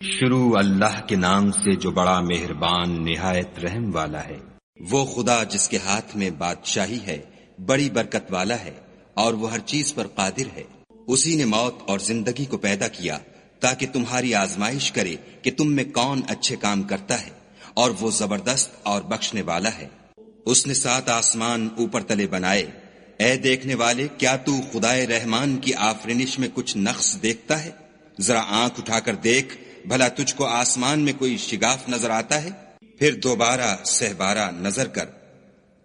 شروع اللہ کے نام سے جو بڑا مہربان نہایت رحم والا ہے۔ وہ خدا جس کے ہاتھ میں بادشاہی ہے، بڑی برکت والا ہے اور وہ ہر چیز پر قادر ہے۔ اسی نے موت اور زندگی کو پیدا کیا تاکہ تمہاری آزمائش کرے کہ تم میں کون اچھے کام کرتا ہے، اور وہ زبردست اور بخشنے والا ہے۔ اس نے 7 آسمان اوپر تلے بنائے۔ اے دیکھنے والے، کیا تو خدائے رحمان کی آفرینش میں کچھ نقص دیکھتا ہے؟ ذرا آنکھ اٹھا کر دیکھ، بھلا تجھ کو آسمان میں کوئی شگاف نظر آتا ہے؟ پھر دوبارہ سہبارہ نظر کر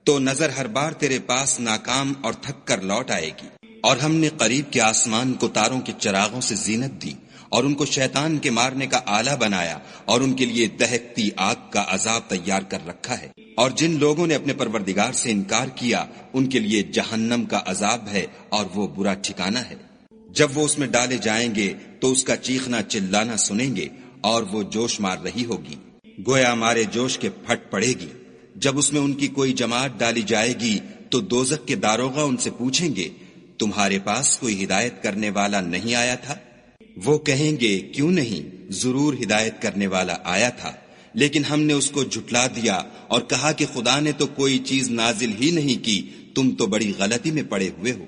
تو نظر ہر بار تیرے پاس ناکام اور تھک کر لوٹ آئے گی۔ اور ہم نے قریب کے آسمان کو تاروں کے چراغوں سے زینت دی اور ان کو شیطان کے مارنے کا آلہ بنایا، اور ان کے لیے دہکتی آگ کا عذاب تیار کر رکھا ہے۔ اور جن لوگوں نے اپنے پروردگار سے انکار کیا ان کے لیے جہنم کا عذاب ہے، اور وہ برا ٹھکانہ ہے۔ جب وہ اس میں ڈالے جائیں گے تو اس کا چیخنا چلانا سنیں گے، اور وہ جوش مار رہی ہوگی، گویا مارے جوش کے پھٹ پڑے گی۔ جب اس میں ان کی کوئی جماعت ڈالی جائے گی تو دوزخ کے داروغہ ان سے پوچھیں گے، تمہارے پاس کوئی ہدایت کرنے والا نہیں آیا تھا؟ وہ کہیں گے، کیوں نہیں، ضرور ہدایت کرنے والا آیا تھا، لیکن ہم نے اس کو جھٹلا دیا اور کہا کہ خدا نے تو کوئی چیز نازل ہی نہیں کی، تم تو بڑی غلطی میں پڑے ہوئے ہو۔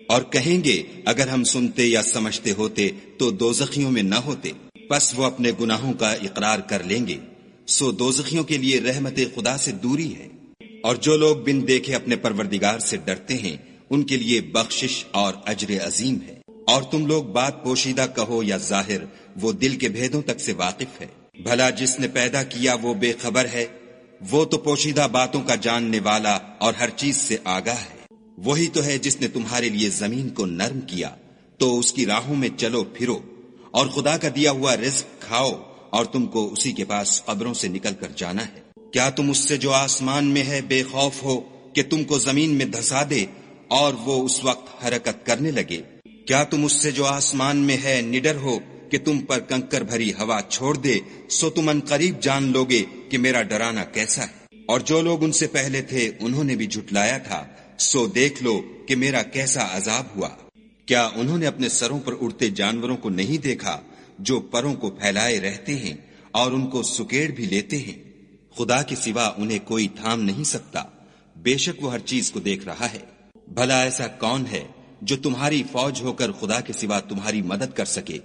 اور کہیں گے، اگر ہم سنتے یا سمجھتے ہوتے تو دوزخیوں میں نہ ہوتے۔ پس وہ اپنے گناہوں کا اقرار کر لیں گے، سو دوزخیوں کے لیے رحمت خدا سے دوری ہے۔ اور جو لوگ بن دیکھے اپنے پروردگار سے ڈرتے ہیں ان کے لیے بخشش اور اجر عظیم ہے۔ اور تم لوگ بات پوشیدہ کہو یا ظاہر، وہ دل کے بھیدوں تک سے واقف ہے۔ بھلا جس نے پیدا کیا وہ بے خبر ہے؟ وہ تو پوشیدہ باتوں کا جاننے والا اور ہر چیز سے آگاہ ہے۔ وہی تو ہے جس نے تمہارے لیے زمین کو نرم کیا، تو اس کی راہوں میں چلو پھرو، اور خدا کا دیا ہوا رزق کھاؤ، اور تم کو اسی کے پاس قبروں سے نکل کر جانا ہے۔ کیا تم اس سے جو آسمان میں ہے بے خوف ہو کہ تم کو زمین میں دھسا دے اور وہ اس وقت حرکت کرنے لگے؟ کیا تم اس سے جو آسمان میں ہے نڈر ہو کہ تم پر کنکر بھری ہوا چھوڑ دے؟ سو تم ان قریب جان لوگے کہ میرا ڈرانا کیسا ہے۔ اور جو لوگ ان سے پہلے تھے انہوں نے بھی جھٹلایا تھا، سو دیکھ لو کہ میرا کیسا عذاب ہوا۔ کیا انہوں نے اپنے سروں پر اڑتے جانوروں کو نہیں دیکھا جو پروں کو پھیلائے رہتے ہیں اور ان کو سکیڑ بھی لیتے ہیں؟ خدا کے سوا انہیں کوئی تھام نہیں سکتا، بے شک وہ ہر چیز کو دیکھ رہا ہے۔ بھلا ایسا کون ہے جو تمہاری فوج ہو کر خدا کے سوا تمہاری مدد کر سکے؟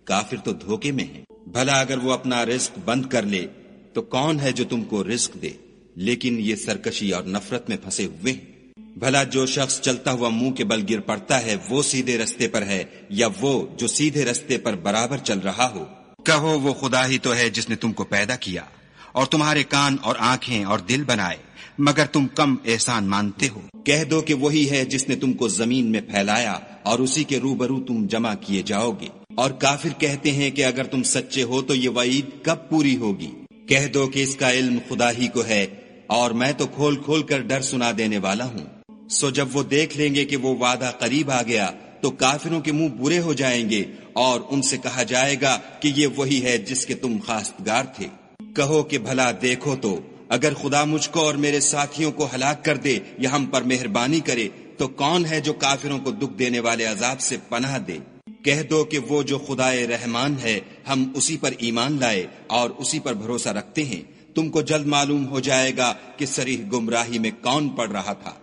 کافر تو دھوکے میں ہیں۔ بھلا اگر وہ اپنا رزق بند کر لے تو کون ہے جو تم کو رزق دے؟ لیکن یہ سرکشی اور نفرت میں پھنسے ہوئے ہیں۔ بھلا جو شخص چلتا ہوا منہ کے بل گر پڑتا ہے وہ سیدھے رستے پر ہے، یا وہ جو سیدھے رستے پر برابر چل رہا ہو؟ کہو، وہ خدا ہی تو ہے جس نے تم کو پیدا کیا اور تمہارے کان اور آنکھیں اور دل بنائے، مگر تم کم احسان مانتے ہو۔ کہہ دو کہ وہی ہے جس نے تم کو زمین میں پھیلایا اور اسی کے روبرو تم جمع کیے جاؤ گے۔ اور کافر کہتے ہیں کہ اگر تم سچے ہو تو یہ وعید کب پوری ہوگی؟ کہہ دو کہ اس کا علم خدا ہی کو ہے، اور میں تو کھول کھول کر ڈر سنا دینے والا ہوں۔ سو جب وہ دیکھ لیں گے کہ وہ وعدہ قریب آ گیا تو کافروں کے منہ برے ہو جائیں گے، اور ان سے کہا جائے گا کہ یہ وہی ہے جس کے تم خواستگار تھے۔ کہو کہ بھلا دیکھو تو، اگر خدا مجھ کو اور میرے ساتھیوں کو ہلاک کر دے یا ہم پر مہربانی کرے تو کون ہے جو کافروں کو دکھ دینے والے عذاب سے پناہ دے؟ کہہ دو کہ وہ جو خدائے رحمان ہے، ہم اسی پر ایمان لائے اور اسی پر بھروسہ رکھتے ہیں۔ تم کو جلد معلوم ہو جائے گا کہ صریح گمراہی میں کون پڑ رہا تھا۔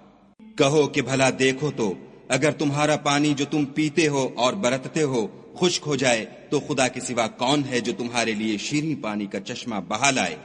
کہو کہ بھلا دیکھو تو، اگر تمہارا پانی جو تم پیتے ہو اور برتتے ہو خشک ہو جائے تو خدا کے سوا کون ہے جو تمہارے لیے شیریں پانی کا چشمہ بہا لائے؟